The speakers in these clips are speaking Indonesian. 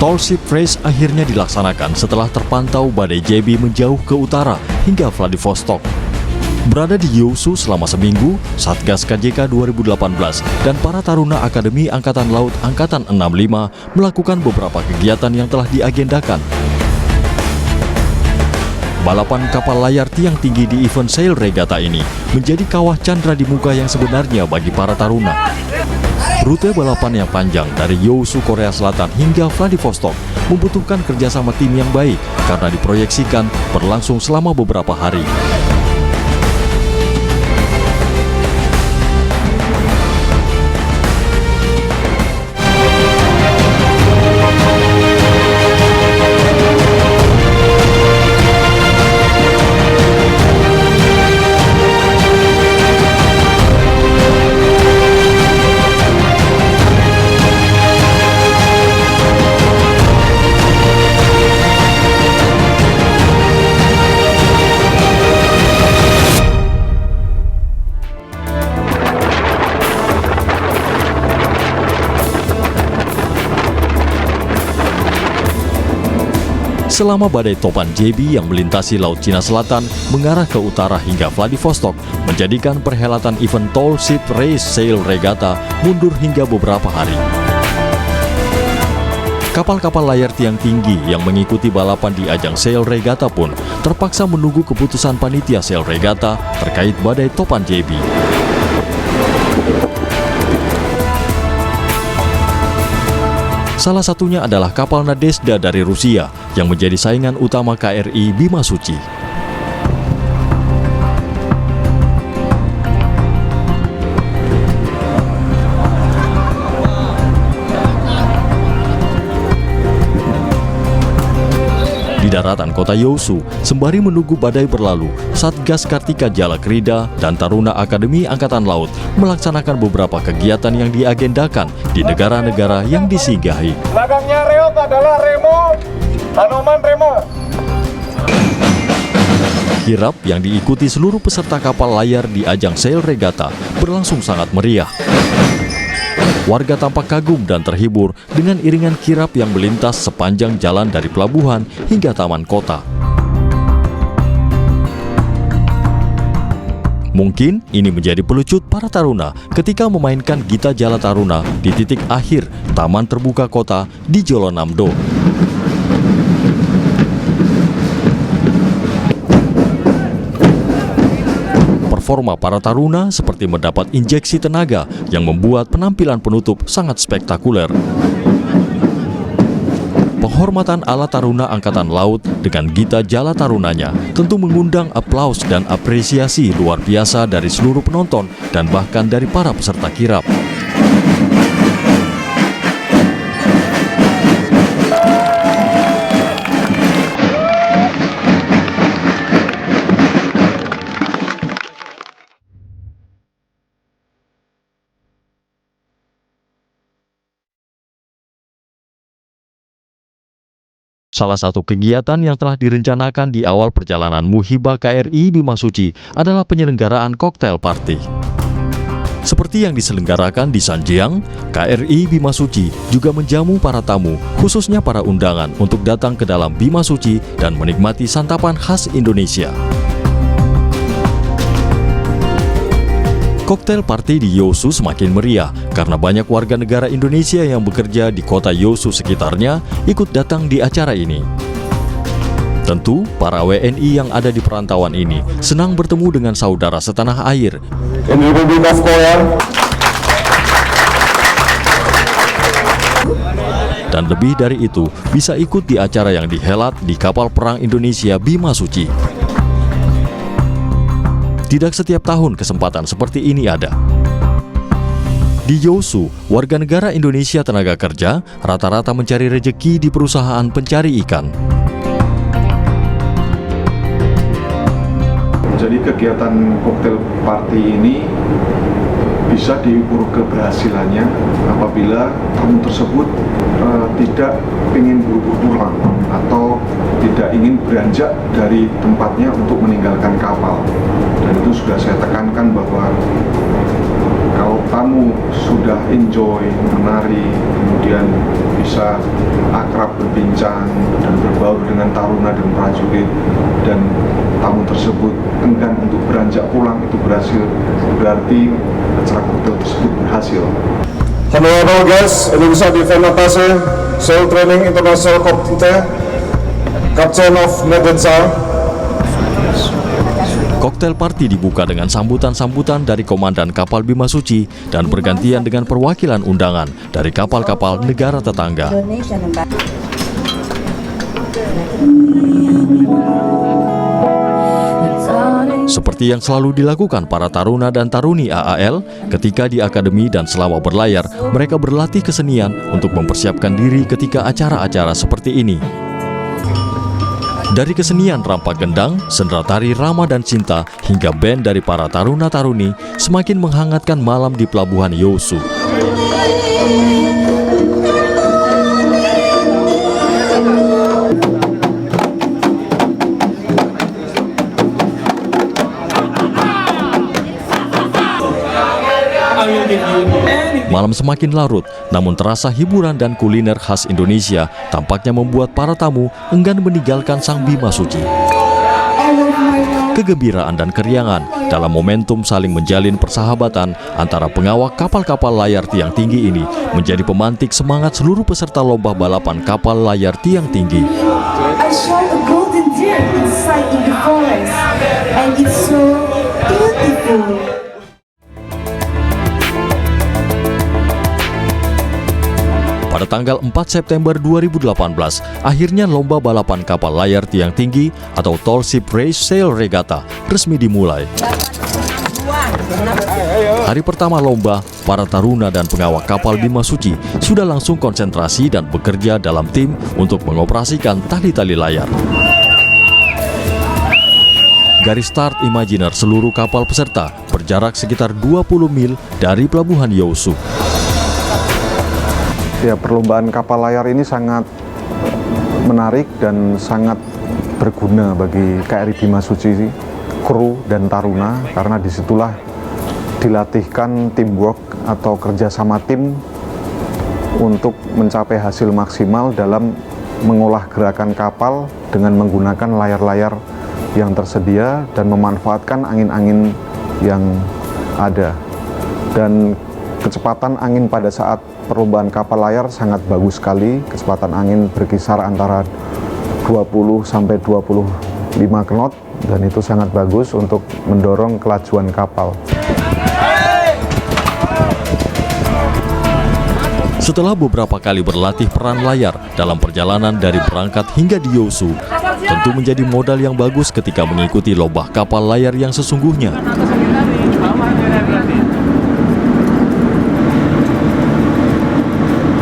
Tall Ship Race akhirnya dilaksanakan setelah terpantau badai Jebi menjauh ke utara hingga Vladivostok. Berada di Yeosu selama seminggu, Satgas KJK 2018 dan para taruna Akademi Angkatan Laut Angkatan 65 melakukan beberapa kegiatan yang telah diagendakan. Balapan kapal layar tiang tinggi di event Sail Regatta ini menjadi kawah candra di muka yang sebenarnya bagi para taruna. Rute balapan yang panjang dari Yeosu, Korea Selatan hingga Vladivostok membutuhkan kerjasama tim yang baik karena diproyeksikan berlangsung selama beberapa hari. Selama badai topan Jebi yang melintasi Laut Cina Selatan mengarah ke utara hingga Vladivostok menjadikan perhelatan event Tall Ship Race Sail Regatta mundur hingga beberapa hari. Kapal-kapal layar tiang tinggi yang mengikuti balapan di ajang Sail Regatta pun terpaksa menunggu keputusan panitia Sail Regatta terkait badai topan Jebi. Salah satunya adalah kapal Nadezhda dari Rusia yang menjadi saingan utama KRI Bima Suci. Di daratan kota Yeosu, sembari menunggu badai berlalu, Satgas Kartika Jala Krida dan Taruna Akademi Angkatan Laut melaksanakan beberapa kegiatan yang diagendakan di negara-negara yang disinggahi. Belakangnya reok adalah Remo, Hanoman Remo. Kirap yang diikuti seluruh peserta kapal layar di ajang Sail Regatta berlangsung sangat meriah. Warga tampak kagum dan terhibur dengan iringan kirap yang melintas sepanjang jalan dari pelabuhan hingga taman kota. Mungkin ini menjadi pelucut para taruna ketika memainkan Gita Jala Taruna di titik akhir Taman Terbuka Kota di Jeollanam-do. Performa para taruna seperti mendapat injeksi tenaga yang membuat penampilan penutup sangat spektakuler. Penghormatan ala Taruna Angkatan Laut dengan Gita Jala Tarunanya tentu mengundang aplaus dan apresiasi luar biasa dari seluruh penonton dan bahkan dari para peserta kirap. Salah satu kegiatan yang telah direncanakan di awal perjalanan Muhibah KRI Bima Suci adalah penyelenggaraan koktail party. Seperti yang diselenggarakan di Sanjiang, KRI Bima Suci juga menjamu para tamu, khususnya para undangan untuk datang ke dalam Bima Suci dan menikmati santapan khas Indonesia. Koktail party di Yeosu semakin meriah karena banyak warga negara Indonesia yang bekerja di kota Yeosu sekitarnya ikut datang di acara ini. Tentu, para WNI yang ada di perantauan ini senang bertemu dengan saudara setanah air. Dan lebih dari itu, bisa ikut di acara yang dihelat di kapal perang Indonesia Bima Suci. Tidak setiap tahun kesempatan seperti ini ada. Di Yeosu, warga negara Indonesia tenaga kerja rata-rata mencari rejeki di perusahaan pencari ikan. Jadi kegiatan koktail party ini bisa diukur keberhasilannya apabila tamu tersebut tidak ingin buru-buru pulang atau tidak ingin beranjak dari tempatnya untuk meninggalkan kapal. Dan itu sudah saya tekankan bahwa Kalau tamu sudah enjoy menari, kemudian bisa akrab berbincang dan berbaur dengan taruna dan prajurit, dan tamu tersebut enggan untuk beranjak pulang, itu berhasil, berarti acara koktail tersebut berhasil. Honorable guests, Indonesia Defense Attaché, Seoul Training International Committee, Captain of Medenza. Koktail party dibuka dengan sambutan-sambutan dari Komandan Kapal Bimasuci dan bergantian dengan perwakilan undangan dari kapal-kapal negara tetangga. Seperti yang selalu dilakukan para taruna dan taruni AAL, ketika di akademi dan selama berlayar, mereka berlatih kesenian untuk mempersiapkan diri ketika acara-acara seperti ini. Dari kesenian rampak gendang, sendera tari Rama dan Cinta, hingga band dari para taruna-taruni semakin menghangatkan malam di Pelabuhan Yeosu. Malam semakin larut, namun terasa hiburan dan kuliner khas Indonesia tampaknya membuat para tamu enggan meninggalkan Sang Bimasuci. Kegembiraan dan keriangan dalam momentum saling menjalin persahabatan antara pengawak kapal-kapal layar tiang tinggi ini menjadi pemantik semangat seluruh peserta lomba balapan kapal layar tiang tinggi. I saw a golden deer inside in the forest, and it's so beautiful. Pada tanggal 4 September 2018, akhirnya lomba balapan kapal layar tiang tinggi atau Tall Ship Race Sail Regatta resmi dimulai. Hari pertama lomba, para taruna dan pengawak kapal Bimasuci sudah langsung konsentrasi dan bekerja dalam tim untuk mengoperasikan tali-tali layar. Garis start imajiner seluruh kapal peserta berjarak sekitar 20 mil dari Pelabuhan Yeosu. Ya, perlombaan kapal layar ini sangat menarik dan sangat berguna bagi KRI Bimasuci, kru dan taruna, karena disitulah dilatihkan teamwork atau kerjasama tim untuk mencapai hasil maksimal dalam mengolah gerakan kapal dengan menggunakan layar-layar yang tersedia dan memanfaatkan angin-angin yang ada. Dan kecepatan angin pada saat perlombaan kapal layar sangat bagus sekali. Kecepatan angin berkisar antara 20 sampai 25 knot, dan itu sangat bagus untuk mendorong kelajuan kapal. Setelah beberapa kali berlatih peran layar dalam perjalanan dari berangkat hingga di Yeosu, tentu menjadi modal yang bagus ketika mengikuti lomba kapal layar yang sesungguhnya.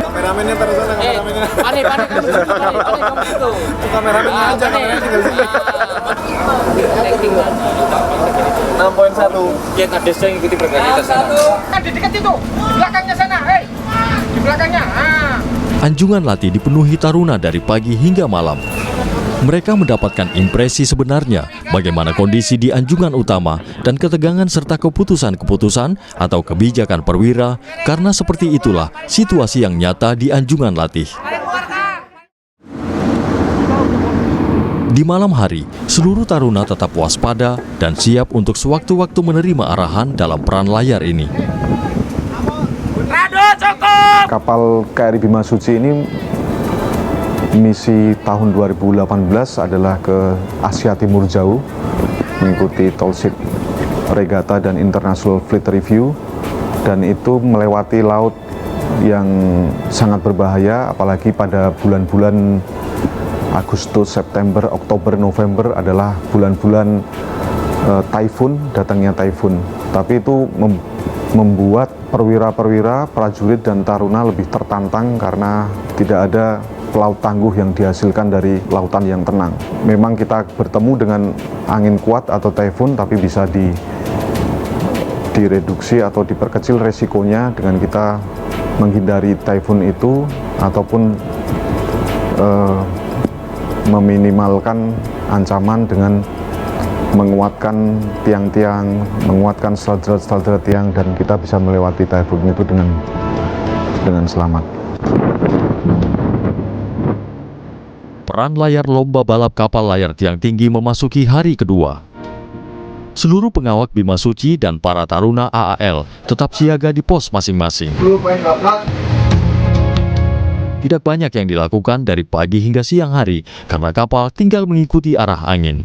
Kameramennya terus sana, kameramennya. Panik kamu itu. Kameramennya aja, kameramennya tinggal sini. 6.1. Ya, kadesnya ngikuti berganti ke sana. Di dekat itu, di belakangnya sana, di belakangnya. Anjungan latih dipenuhi taruna dari pagi hingga malam. Mereka mendapatkan impresi sebenarnya bagaimana kondisi di anjungan utama dan ketegangan serta keputusan-keputusan atau kebijakan perwira, karena seperti itulah situasi yang nyata di anjungan latih. Di malam hari, seluruh taruna tetap waspada dan siap untuk sewaktu-waktu menerima arahan dalam peran layar ini. Kapal KRI Bimasuci ini misi tahun 2018 adalah ke Asia Timur jauh, mengikuti Tall Ship Regatta dan International Fleet Review, dan itu melewati laut yang sangat berbahaya, apalagi pada bulan-bulan Agustus, September, Oktober, November adalah bulan-bulan taifun, datangnya taifun. Tapi itu membuat perwira-perwira, prajurit dan taruna lebih tertantang karena tidak ada pelaut tangguh yang dihasilkan dari lautan yang tenang. Memang kita bertemu dengan angin kuat atau taifun, tapi bisa direduksi atau diperkecil resikonya dengan kita menghindari taifun itu ataupun meminimalkan ancaman dengan menguatkan tiang-tiang, menguatkan stalder tiang, dan kita bisa melewati typhoon itu dengan selamat. Peran layar lomba balap kapal layar tiang tinggi memasuki hari kedua. Seluruh pengawak Bima Suci dan para taruna AAL tetap siaga di pos masing-masing. Tidak banyak yang dilakukan dari pagi hingga siang hari karena kapal tinggal mengikuti arah angin.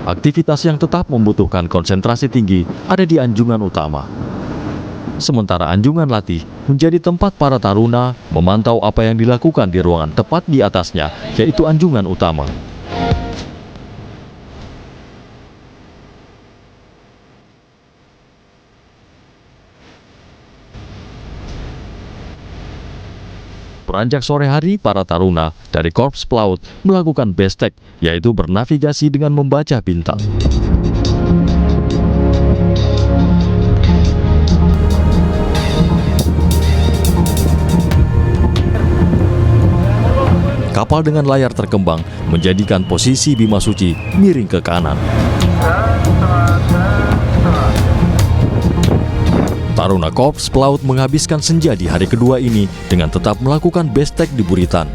Aktivitas yang tetap membutuhkan konsentrasi tinggi ada di anjungan utama. Sementara anjungan latih menjadi tempat para taruna memantau apa yang dilakukan di ruangan tepat di atasnya, yaitu anjungan utama. Beranjak sore hari, para taruna dari Korps Pelaut melakukan bestek, yaitu bernavigasi dengan membaca bintang. Kapal dengan layar terkembang menjadikan posisi Bima Suci miring ke kanan. Taruna Korps Pelaut menghabiskan senja di hari kedua ini dengan tetap melakukan bestek di buritan.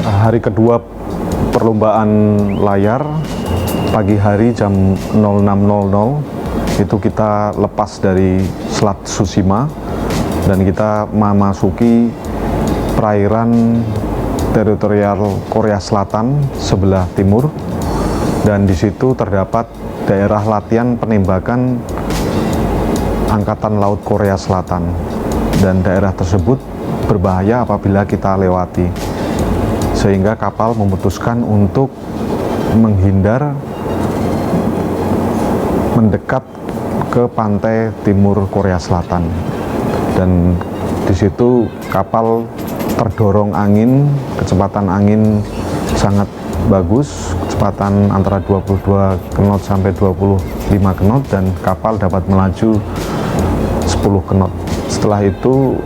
Hari kedua perlombaan layar, pagi hari jam 06.00 itu kita lepas dari Selat Tsushima dan kita memasuki perairan teritorial Korea Selatan sebelah timur. Dan di situ terdapat daerah latihan penembakan Angkatan Laut Korea Selatan. Dan daerah tersebut berbahaya apabila kita lewati. Sehingga kapal memutuskan untuk menghindar mendekat ke pantai timur Korea Selatan. Dan di situ kapal terdorong angin, kecepatan angin sangat bagus, kecepatan antara 22 knot sampai 25 knot, dan kapal dapat melaju 10 knot. Setelah itu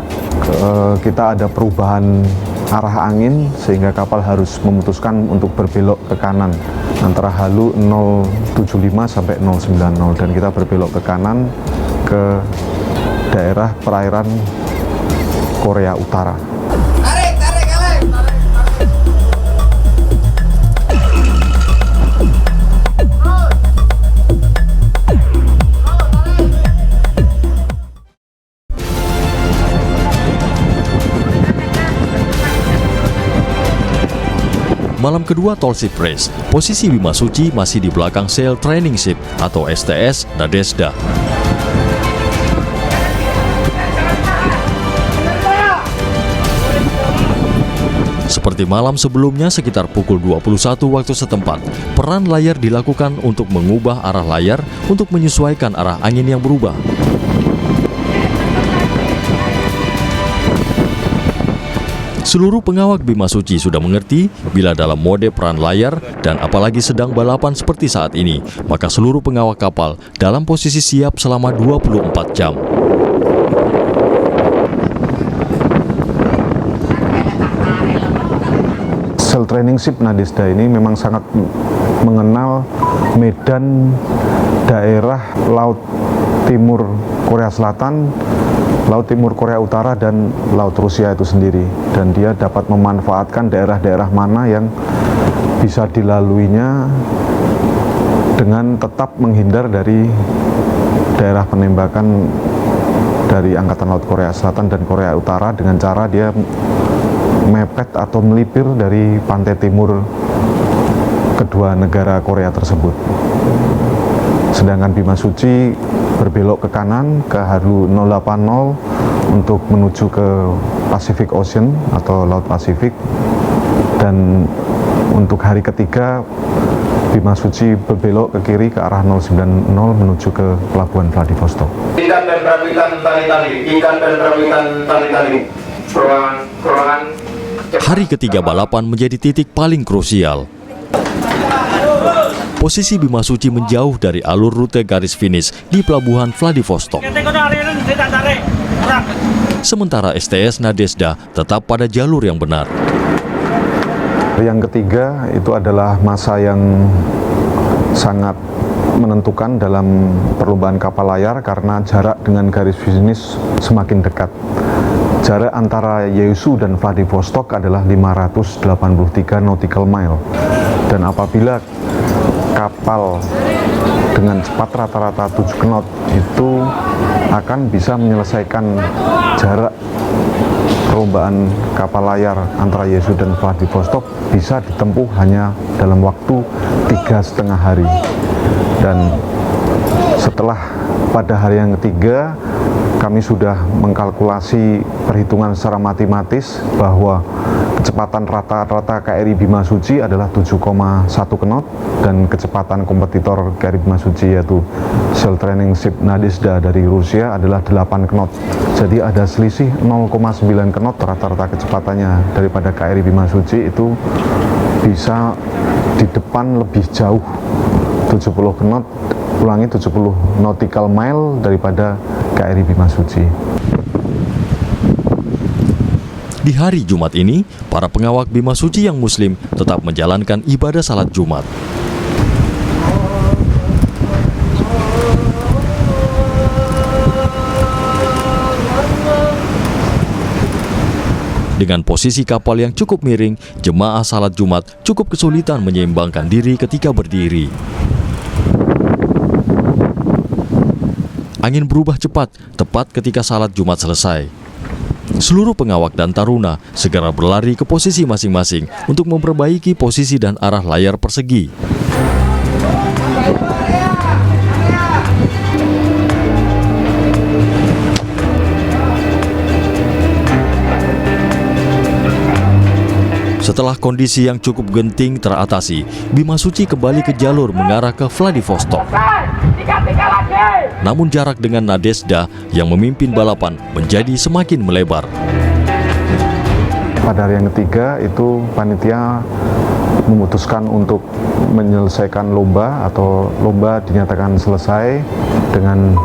kita ada perubahan arah angin sehingga kapal harus memutuskan untuk berbelok ke kanan antara halu 075 sampai 090, dan kita berbelok ke kanan ke daerah perairan Korea Utara. Malam kedua Tall Ship Race, posisi Bima Suci masih di belakang Sail Training Ship atau STS Nadezhda. Seperti malam sebelumnya sekitar pukul 21 waktu setempat, peran layar dilakukan untuk mengubah arah layar untuk menyesuaikan arah angin yang berubah. Seluruh pengawak Bima Suci sudah mengerti bila dalam mode peran layar dan apalagi sedang balapan seperti saat ini, maka seluruh pengawak kapal dalam posisi siap selama 24 jam. Sail Training Ship Nadezhda ini memang sangat mengenal medan daerah Laut Timur Korea Selatan, Laut Timur Korea Utara, dan Laut Rusia itu sendiri, dan dia dapat memanfaatkan daerah-daerah mana yang bisa dilaluinya dengan tetap menghindar dari daerah penembakan dari Angkatan Laut Korea Selatan dan Korea Utara dengan cara dia mepet atau melipir dari pantai timur kedua negara Korea tersebut. Sedangkan Bima Suci berbelok ke kanan ke halu 080 untuk menuju ke Pacific Ocean atau Laut Pasifik, dan untuk hari ketiga Bima Suci berbelok ke kiri ke arah 090 menuju ke Pelabuhan Vladivostok. Ikan dan perawitan tali-tali, ruangan. Hari ketiga balapan menjadi titik paling krusial. Posisi Bimasuci menjauh dari alur rute garis finish di pelabuhan Vladivostok. Sementara STS Nadezhda tetap pada jalur yang benar. Yang ketiga itu adalah masa yang sangat menentukan dalam perlombaan kapal layar karena jarak dengan garis finish semakin dekat. Jarak antara Yeosu dan Vladivostok adalah 583 nautical mile. Dan apabila kapal dengan cepat rata-rata 7 knot itu akan bisa menyelesaikan jarak perlombaan kapal layar antara Yeosu dan Vladivostok bisa ditempuh hanya dalam waktu 3,5 hari. Dan setelah pada hari yang ketiga kami sudah mengkalkulasi perhitungan secara matematis bahwa kecepatan rata-rata KRI Bimasuci adalah 7,1 knot dan kecepatan kompetitor KRI Bimasuci yaitu Sail Training Ship Nadezhda dari Rusia adalah 8 knot. Jadi ada selisih 0,9 knot rata-rata kecepatannya daripada KRI Bimasuci itu bisa di depan lebih jauh 70 knot, ulangi 70 nautical mile daripada KRI Bimasuci. Di hari Jumat ini, para pengawak Bimasuci yang muslim tetap menjalankan ibadah salat Jumat. Dengan posisi kapal yang cukup miring, jemaah salat Jumat cukup kesulitan menyeimbangkan diri ketika berdiri. Angin berubah cepat, tepat ketika salat Jumat selesai. Seluruh pengawak dan taruna segera berlari ke posisi masing-masing untuk memperbaiki posisi dan arah layar persegi. Setelah kondisi yang cukup genting teratasi, Bimasuci kembali ke jalur mengarah ke Vladivostok. Namun jarak dengan Nadezhda yang memimpin balapan menjadi semakin melebar. Pada hari yang ketiga itu panitia memutuskan untuk menyelesaikan lomba atau lomba dinyatakan selesai dengan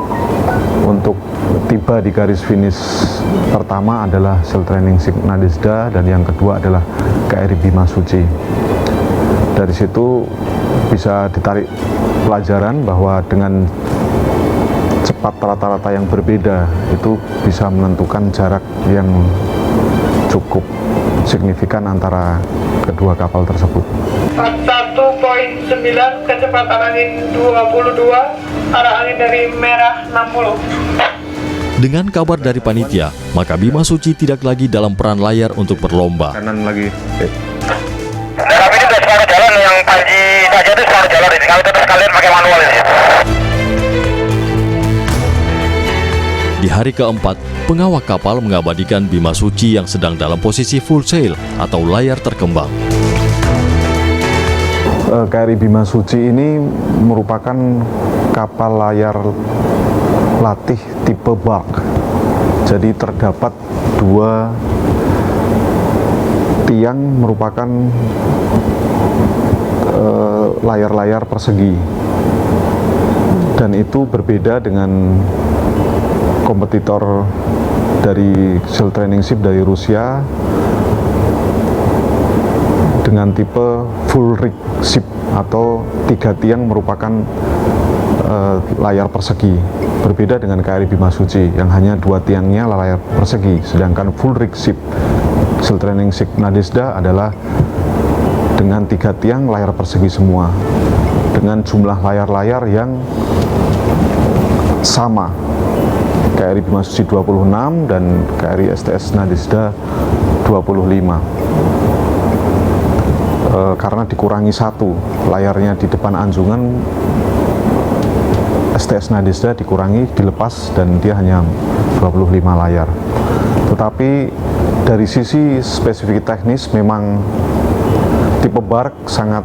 untuk tiba di garis finish pertama adalah Sail Training Ship Nadezhda dan yang kedua adalah KRI Bimasuci. Dari situ bisa ditarik pelajaran bahwa dengan cepat rata-rata yang berbeda itu bisa menentukan jarak yang cukup signifikan antara kedua kapal tersebut. 1.9 kecepatan angin 22, arah angin dari merah 60. Dengan kabar dari panitia, maka Bimasuci tidak lagi dalam peran layar untuk berlomba. Kanan lagi. Tapi ini udah separuh jalan, yang Panji saja itu separuh jalan ini. Kami tetap kalian pakai manual ini. Di hari keempat, pengawak kapal mengabadikan Bimasuci yang sedang dalam posisi full sail atau layar terkembang. KRI Bimasuci ini merupakan kapal layar latih tipe bulk. Jadi terdapat dua tiang merupakan layar-layar persegi. Dan itu berbeda dengan kompetitor dari Sail Training Ship dari Rusia dengan tipe full rig ship atau 3 tiang merupakan layar persegi. Berbeda dengan KRI Bimasuci yang hanya 2 tiangnya layar persegi, sedangkan full rig ship Sail Training Ship Nadezhda adalah dengan 3 tiang layar persegi semua dengan jumlah layar-layar yang sama. KRI Bimasuci 26 dan KRI STS Nadezhda 25. Karena dikurangi 1 layarnya di depan anjungan, STS Nadezhda dikurangi, dilepas dan dia hanya 25 layar. Tetapi dari sisi spesifik teknis memang tipe bark sangat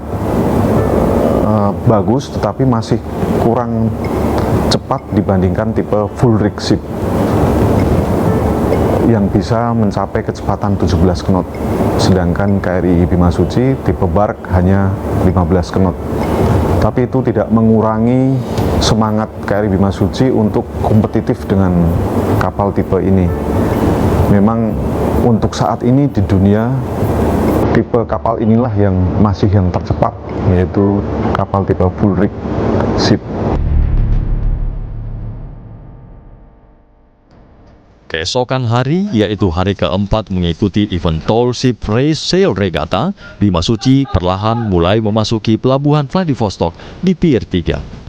bagus, tetapi masih kurang cepat dibandingkan tipe full rig ship yang bisa mencapai kecepatan 17 knot, sedangkan KRI Bimasuci tipe bark hanya 15 knot. Tapi itu tidak mengurangi semangat KRI Bimasuci untuk kompetitif dengan kapal tipe ini. Memang untuk saat ini di dunia, tipe kapal inilah yang masih yang tercepat, yaitu kapal tipe full rig ship. Keesokan hari, yaitu hari keempat mengikuti event Tall Ship Race Sail Regatta, Bimasuci perlahan mulai memasuki pelabuhan Vladivostok di Pier 3.